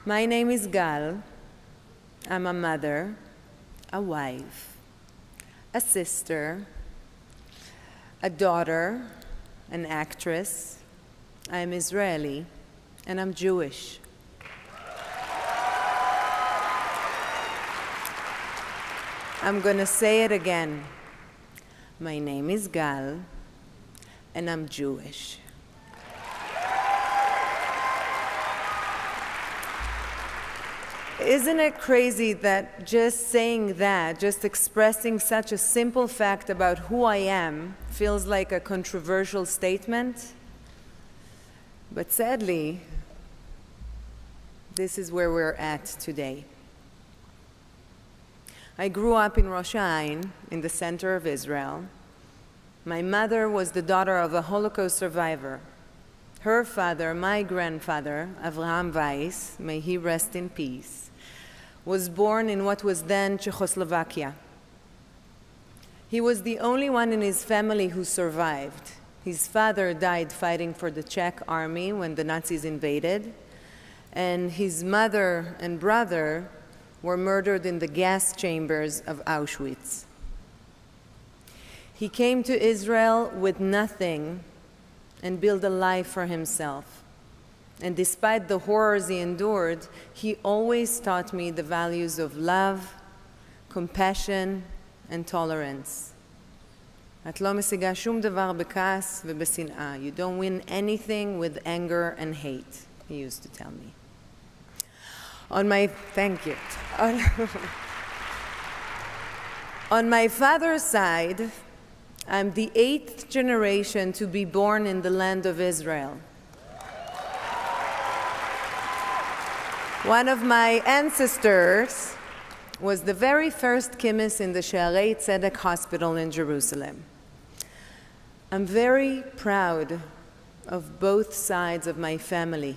My name is Gal. I'm a mother, a wife, a sister, a daughter, an actress. I'm Israeli, and I'm Jewish. I'm going to say it again. My name is Gal, and I'm Jewish. Isn't it crazy that just saying that, just expressing such a simple fact about who I am, feels like a controversial statement? But sadly, this is where we're at today. I grew up in Rosh HaAyin, in the center of Israel. My mother was the daughter of a Holocaust survivor. Her father, my grandfather, Avraham Weiss, may he rest in peace, was born in what was then Czechoslovakia. He was the only one in his family who survived. His father died fighting for the Czech army when the Nazis invaded, and his mother and brother were murdered in the gas chambers of Auschwitz. He came to Israel with nothing and built a life for himself. And despite the horrors he endured, he always taught me the values of love, compassion, and tolerance. את לא משיגה שום דבר בכעס ובשנאה. You don't win anything with anger and hate, he used to tell me. Thank you. On my father's side, I'm the 8th generation to be born in the land of Israel. One of my ancestors was the very first chemist in the Shaarei Tzedek Hospital in Jerusalem. I'm very proud of both sides of my family,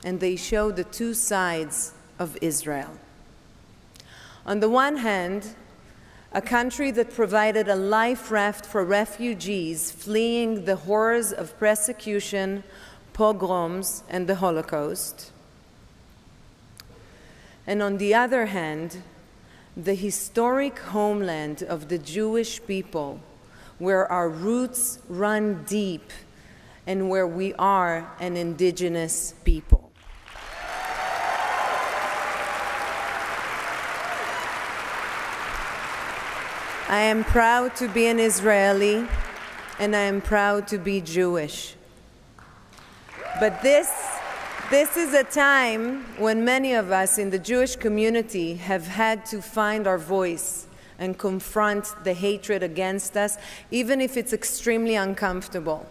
and they show the two sides of Israel. On the one hand, a country that provided a life raft for refugees fleeing the horrors of persecution, pogroms, and the Holocaust. And on the other hand, the historic homeland of the Jewish people, where our roots run deep and where we are an indigenous people. I am proud to be an Israeli, and I am proud to be Jewish. But this is a time when many of us in the Jewish community have had to find our voice and confront the hatred against us, even if it's extremely uncomfortable.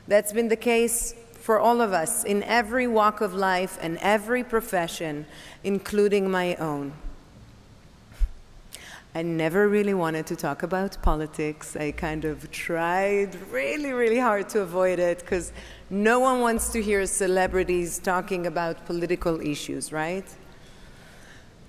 That's been the case for all of us in every walk of life and every profession, including my own. I never really wanted to talk about politics. I kind of tried really, really hard to avoid it because no one wants to hear celebrities talking about political issues, right?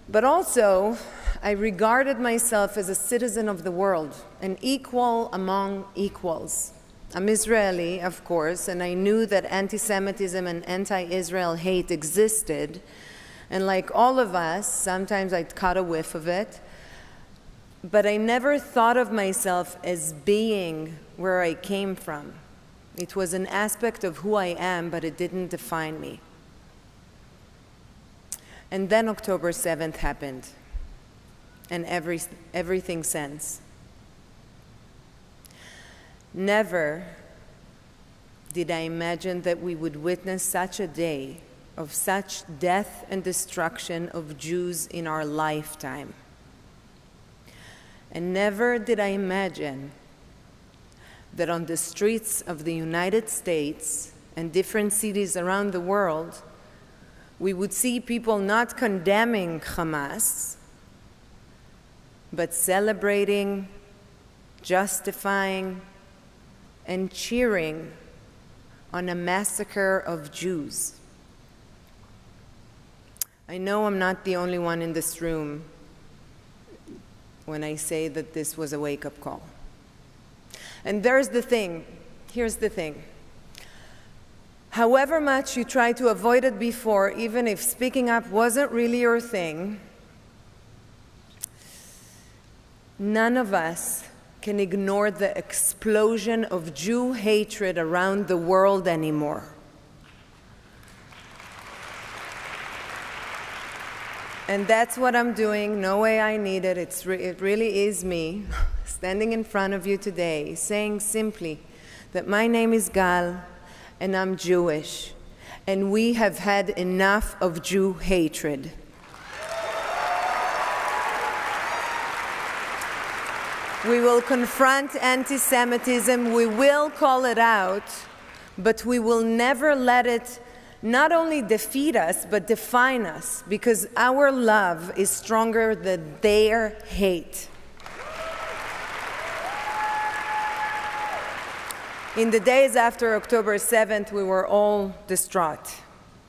But also, I regarded myself as a citizen of the world, an equal among equals. I'm Israeli, of course, and I knew that anti-Semitism and anti-Israel hate existed. And like all of us, sometimes I'd caught a whiff of it. But I never thought of myself as being where I came from. It was an aspect of who I am, but it didn't define me. And then October 7th happened, and everything since. Never did I imagine that we would witness such a day of such death and destruction of Jews in our lifetime. And never did I imagine that on the streets of the United States and different cities around the world, we would see people not condemning Hamas, but celebrating, justifying, and cheering on a massacre of Jews. I know I'm not the only one in this room when I say that this was a wake-up call. And here's the thing. However much you tried to avoid it before, even if speaking up wasn't really your thing, none of us can ignore the explosion of Jew hatred around the world anymore. And that's what I'm doing. No way I need it. It really is me standing in front of you today, saying simply that my name is Gal and I'm Jewish, and we have had enough of Jew hatred. We will confront anti-Semitism, we will call it out, but we will never let it not only defeat us, but define us, because our love is stronger than their hate. In the days after October 7th, we were all distraught.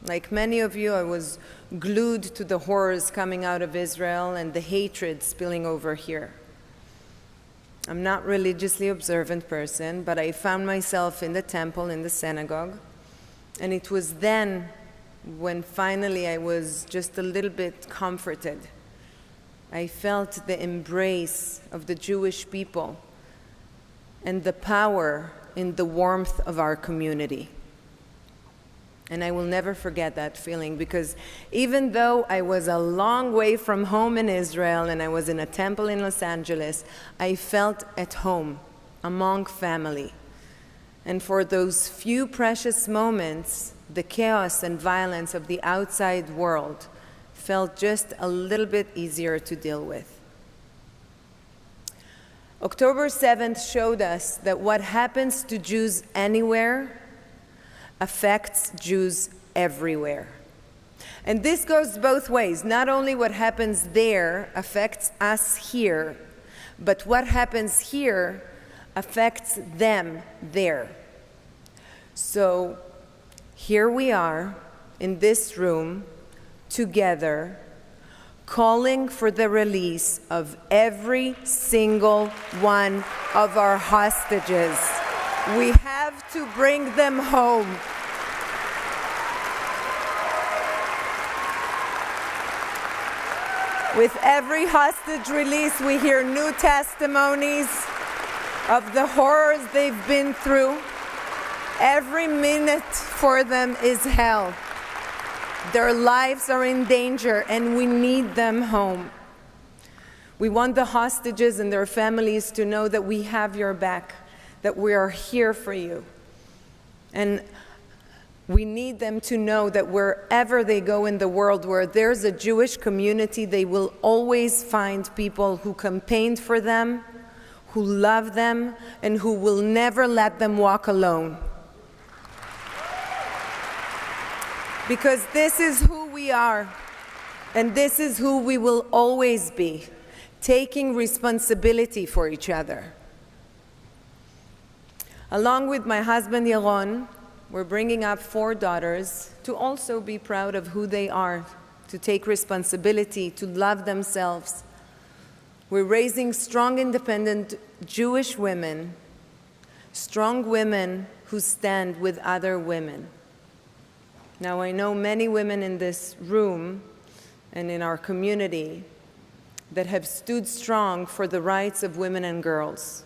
Like many of you, I was glued to the horrors coming out of Israel and the hatred spilling over here. I'm not a religiously observant person, but I found myself in the temple, in the synagogue, and it was then when finally I was just a little bit comforted. I felt the embrace of the Jewish people and the power in the warmth of our community. And I will never forget that feeling, because even though I was a long way from home in Israel and I was in a temple in Los Angeles, I felt at home among family. And for those few precious moments, the chaos and violence of the outside world felt just a little bit easier to deal with. October 7th showed us that what happens to Jews anywhere affects Jews everywhere. And this goes both ways. Not only what happens there affects us here, but what happens here affects them there. So here we are in this room together, calling for the release of every single one of our hostages. We have to bring them home. With every hostage release, we hear new testimonies of the horrors they've been through. Every minute for them is hell. Their lives are in danger, and we need them home. We want the hostages and their families to know that we have your back, that we are here for you. And we need them to know that wherever they go in the world, where there's a Jewish community, they will always find people who campaigned for them, who love them, and who will never let them walk alone. Because this is who we are, and this is who we will always be, taking responsibility for each other. Along with my husband Yaron, we're bringing up 4 daughters to also be proud of who they are, to take responsibility, to love themselves. We're raising strong, independent Jewish women, strong women who stand with other women. Now, I know many women in this room and in our community that have stood strong for the rights of women and girls.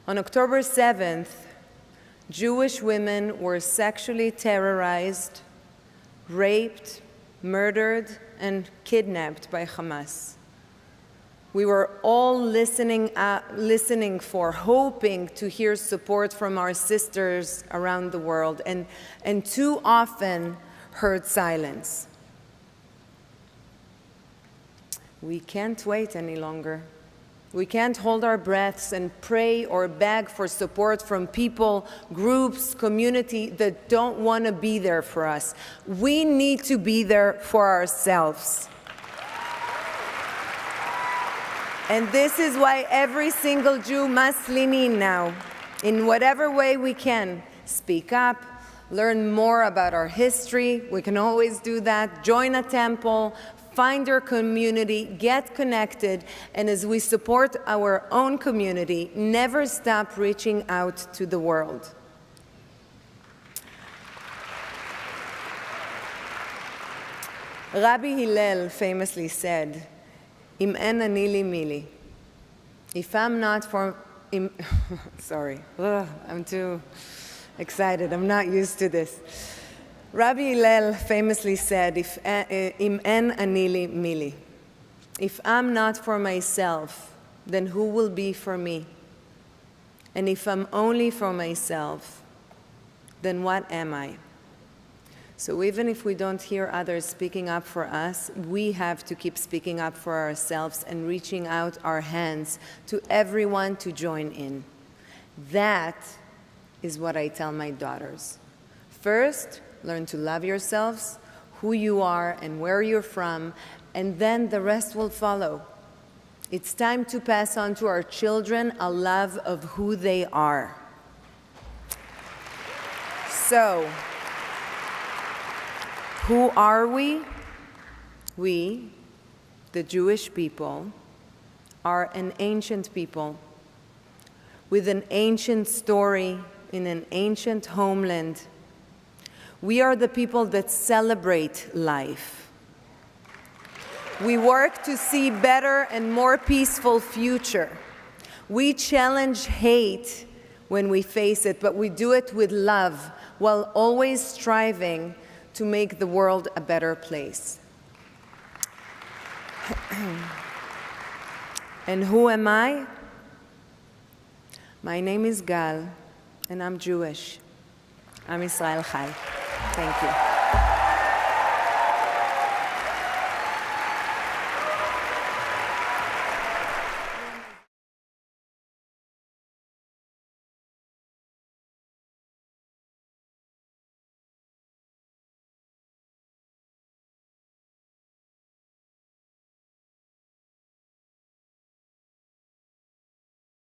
On October 7th, Jewish women were sexually terrorized, raped, murdered, and kidnapped by Hamas. We were all listening for, hoping to hear support from our sisters around the world, and too often heard silence. We can't wait any longer. We can't hold our breaths and pray or beg for support from people, groups, community that don't want to be there for us. We need to be there for ourselves. And this is why every single Jew must lean in now, in whatever way we can. Speak up, learn more about our history. We can always do that. Join a temple, find your community, get connected, and as we support our own community, never stop reaching out to the world. Rabbi Hillel famously said, "Im en ani li mili." If I'm not for, sorry, I'm too excited. I'm not used to this. Rabbi Hillel famously said, "Im en ani li mili." If I'm not for myself, then who will be for me? And if I'm only for myself, then what am I? So even if we don't hear others speaking up for us, we have to keep speaking up for ourselves and reaching out our hands to everyone to join in. That is what I tell my daughters. First, learn to love yourselves, who you are and where you're from, and then the rest will follow. It's time to pass on to our children a love of who they are. So, who are we? We, the Jewish people, are an ancient people with an ancient story in an ancient homeland. We are the people that celebrate life. We work to see better and more peaceful future. We challenge hate when we face it, but we do it with love while always striving to make the world a better place. And who am I? My name is Gal, and I'm Jewish. Am Yisrael Chai. Thank you.